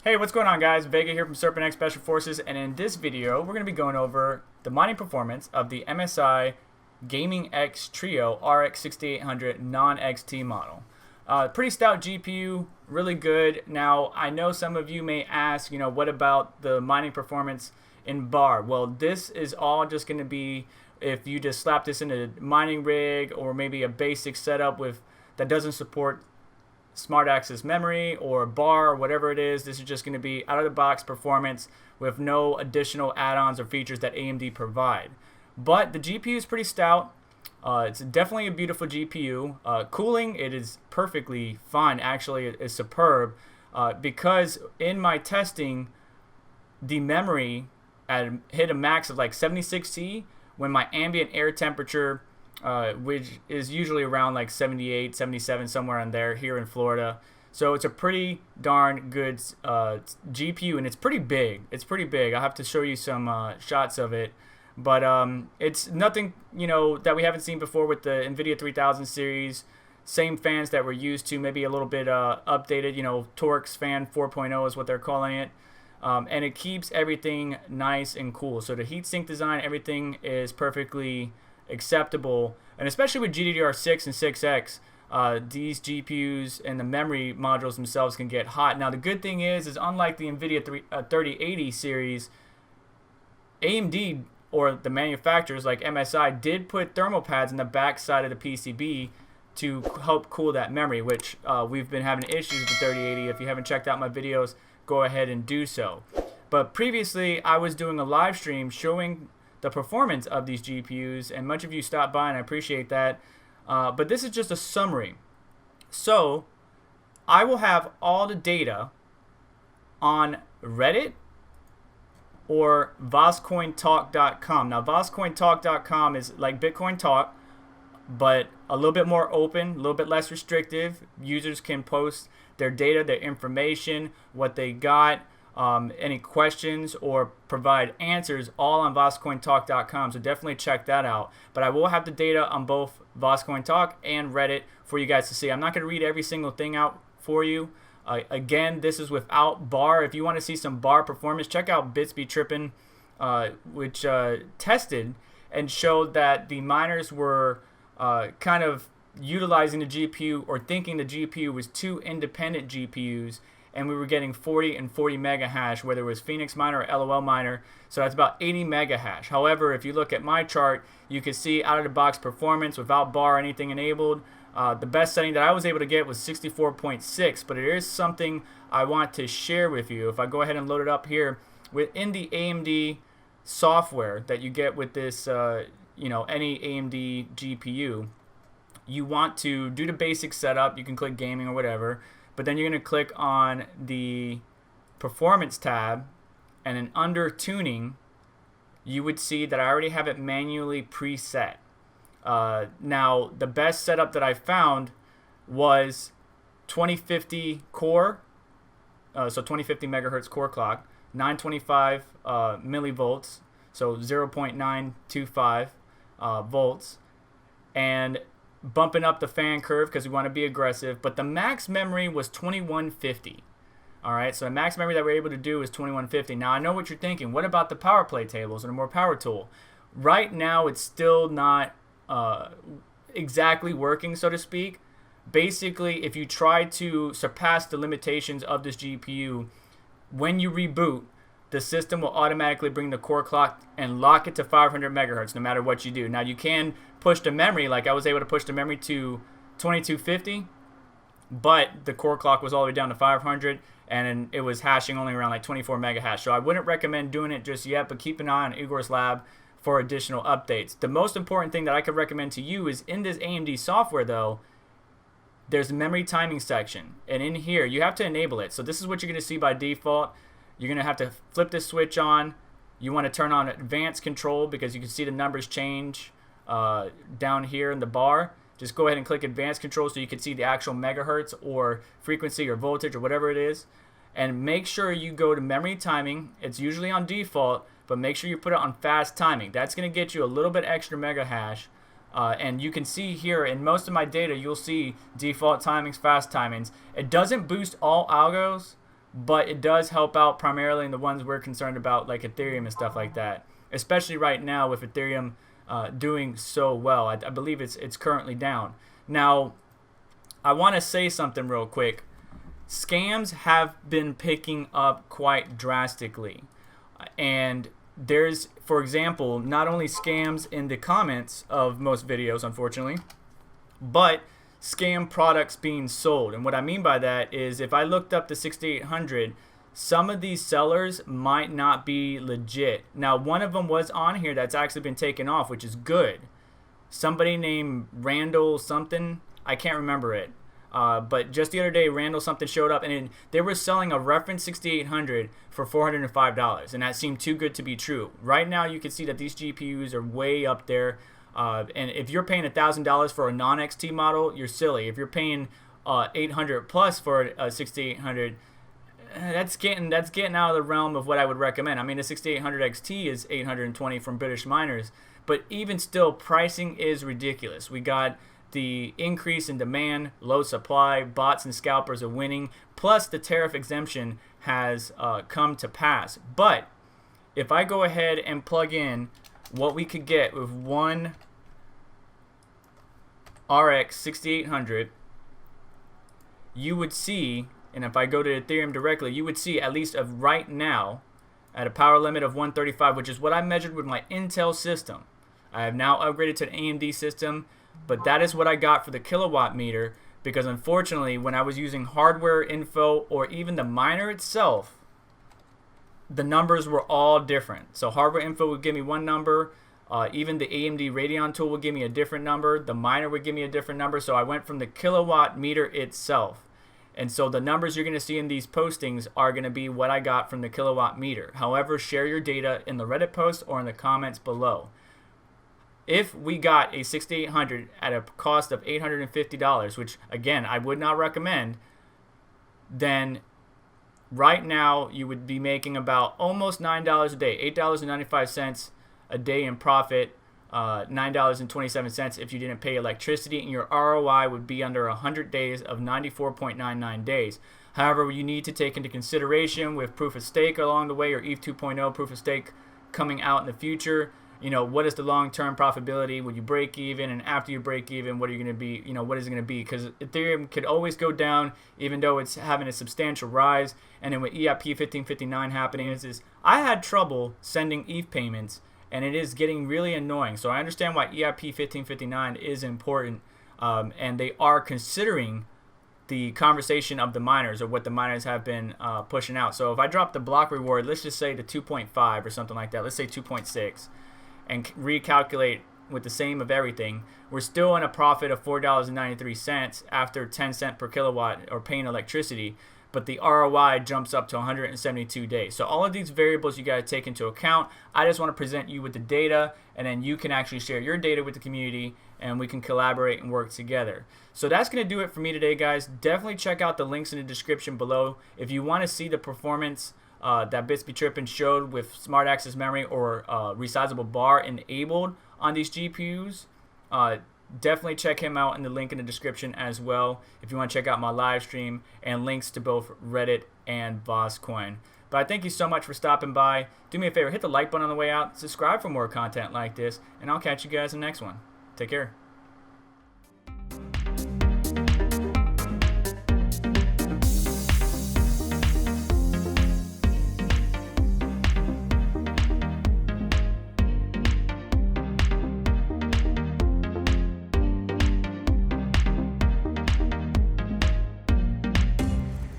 Hey, what's going on, guys? Vega here from SerpentX Special Forces, and in this video, we're going to be going over the mining performance of the MSI Gaming X Trio RX 6800 non-XT model. Pretty stout GPU, really good. Now, I know some of you may ask, what about the mining performance in bar? Well, this is all just going to be if you just slap this in a mining rig or maybe a basic setup that doesn't support smart access memory or bar or whatever it is. This is just going to be out of the box performance with no additional add-ons or features that AMD provide. But the GPU is pretty stout. It's definitely a beautiful GPU. Cooling, it is perfectly fine. Actually, it is superb because in my testing, the memory hit a max of like 76C when my ambient air temperature which is usually around like 78, 77, somewhere in there here in Florida. So it's a pretty darn good GPU, and it's pretty big. It's pretty big. I'll have to show you some shots of it. But it's nothing, that we haven't seen before with the Nvidia 3000 series. Same fans that we're used to, maybe a little bit updated. Torx fan 4.0 is what they're calling it. And it keeps everything nice and cool. So the heatsink design, everything is perfectly acceptable, and especially with GDDR6 and 6X, these GPUs and the memory modules themselves can get hot. Now the good thing is unlike the Nvidia 3080 series, AMD or the manufacturers like MSI did put thermal pads in the back side of the PCB to help cool that memory, which we've been having issues with the 3080. If you haven't checked out my videos, go ahead and do so. But previously I was doing a live stream showing the performance of these GPUs, and much of you stopped by, and I appreciate that. But this is just a summary. So I will have all the data on Reddit or VoskcoinTalk.com. Now, VoskcoinTalk.com is like Bitcoin Talk, but a little bit more open, a little bit less restrictive. Users can post their data, their information, what they got, any questions, or provide answers, all on VoskcoinTalk.com. So definitely check that out. But I will have the data on both Voskcoin Talk and Reddit for you guys to see. I'm not going to read every single thing out for you. Again, this is without bar. If you want to see some bar performance, check out Bitsby Trippin', which tested and showed that the miners were kind of utilizing the GPU or thinking the GPU was two independent GPUs, and we were getting 40 and 40 mega hash, whether it was Phoenix Miner or LOL Miner. So that's about 80 mega hash. However, if you look at my chart, you can see out of the box performance without bar or anything enabled. The best setting that I was able to get was 64.6, but it is something I want to share with you. If I go ahead and load it up here, within the AMD software that you get with this, any AMD GPU, you want to do the basic setup. You can click gaming or whatever. But then you're going to click on the performance tab, and then under tuning, you would see that I already have it manually preset. Now, the best setup that I found was 2050 core, so 2050 megahertz core clock, 925 millivolts, so 0.925 volts, and bumping up the fan curve because we want to be aggressive, but the max memory was 2150. All right, so the max memory that we're able to do is 2150. Now I know what you're thinking. What about the power play tables and a more power tool? Right now it's still not exactly working, so to speak. Basically, if you try to surpass the limitations of this GPU, when you reboot, the system will automatically bring the core clock and lock it to 500 megahertz no matter what you do. Now you can push the memory, like I was able to push the memory to 2250, but the core clock was all the way down to 500, and it was hashing only around like 24 mega hash. So I wouldn't recommend doing it just yet, but keep an eye on Igor's lab for additional updates. The most important thing that I could recommend to you is in this AMD software though, there's a memory timing section, and in here you have to enable it. So this is what you're going to see by default. You're going to have to flip this switch on. You want to turn on advanced control because you can see the numbers change down here in the bar. Just go ahead and click advanced control so you can see the actual megahertz or frequency or voltage or whatever it is. And make sure you go to memory timing. It's usually on default, but make sure you put it on fast timing. That's going to get you a little bit extra mega hash. And you can see here in most of my data, you'll see default timings, fast timings. It doesn't boost all algos, but it does help out primarily in the ones we're concerned about, like Ethereum and stuff like that, especially right now with Ethereum doing so well. I believe it's currently down. Now, I want to say something real quick. Scams have been picking up quite drastically, and there's, for example, not only scams in the comments of most videos, unfortunately, but scam products being sold. And what I mean by that is, if I looked up the 6800, some of these sellers might not be legit. Now, one of them was on here that's actually been taken off, which is good. Somebody named Randall something, I can't remember it. But just the other day, Randall something showed up, and they were selling a reference 6800 for $405, and that seemed too good to be true. Right now, you can see that these GPUs are way up there, and if you're paying $1,000 for a non-XT model, you're silly. If you're paying 800 plus for a 6800, that's getting out of the realm of what I would recommend. I mean, the 6800 XT is 820 from British miners, but even still, pricing is ridiculous. We got the increase in demand, low supply, bots and scalpers are winning, plus the tariff exemption has come to pass. But if I go ahead and plug in what we could get with one RX 6800, you would see, and if I go to Ethereum directly, you would see, at least of right now, at a power limit of 135, which is what I measured with my Intel system. I have now upgraded to an AMD system, but that is what I got for the kilowatt meter, because unfortunately, when I was using hardware info or even the miner itself, the numbers were all different. So hardware info would give me one number, even the AMD Radeon tool would give me a different number, the miner would give me a different number, so I went from the kilowatt meter itself. And so the numbers you're going to see in these postings are going to be what I got from the kilowatt meter. However, share your data in the Reddit post or in the comments below. If we got a 6800 at a cost of $850, which again I would not recommend, then right now you would be making about almost $9 a day, $8.95 a day in profit, $9.27 if you didn't pay electricity, and your ROI would be under 100 days of 94.99 days. However, you need to take into consideration with proof of stake along the way, or ETH 2.0 proof of stake coming out in the future. You know, what is the long-term profitability? Would you break even? And after you break even, what are you going to be? You know, what is it going to be? Because Ethereum could always go down, even though it's having a substantial rise. And then with EIP 1559 happening, I had trouble sending ETH payments, and it is getting really annoying. So I understand why EIP 1559 is important, and they are considering the conversation of the miners, or what the miners have been pushing out. So if I drop the block reward, let's just say to 2.5 or something like that. Let's say 2.6. And recalculate with the same of everything, we're still in a profit of $4.93 after 10 cents per kilowatt or paying electricity, but the ROI jumps up to 172 days. So all of these variables you got to take into account. I just want to present you with the data, and then you can actually share your data with the community, and we can collaborate and work together. So that's going to do it for me today, guys. Definitely check out the links in the description below if you want to see the performance that Bits Be Trippin' showed with smart access memory or resizable bar enabled on these GPUs. Definitely check him out in the link in the description as well if you want to check out my live stream, and links to both Reddit and Voskcoin. But I thank you so much for stopping by. Do me a favor, hit the like button on the way out, subscribe for more content like this, and I'll catch you guys in the next one. Take care.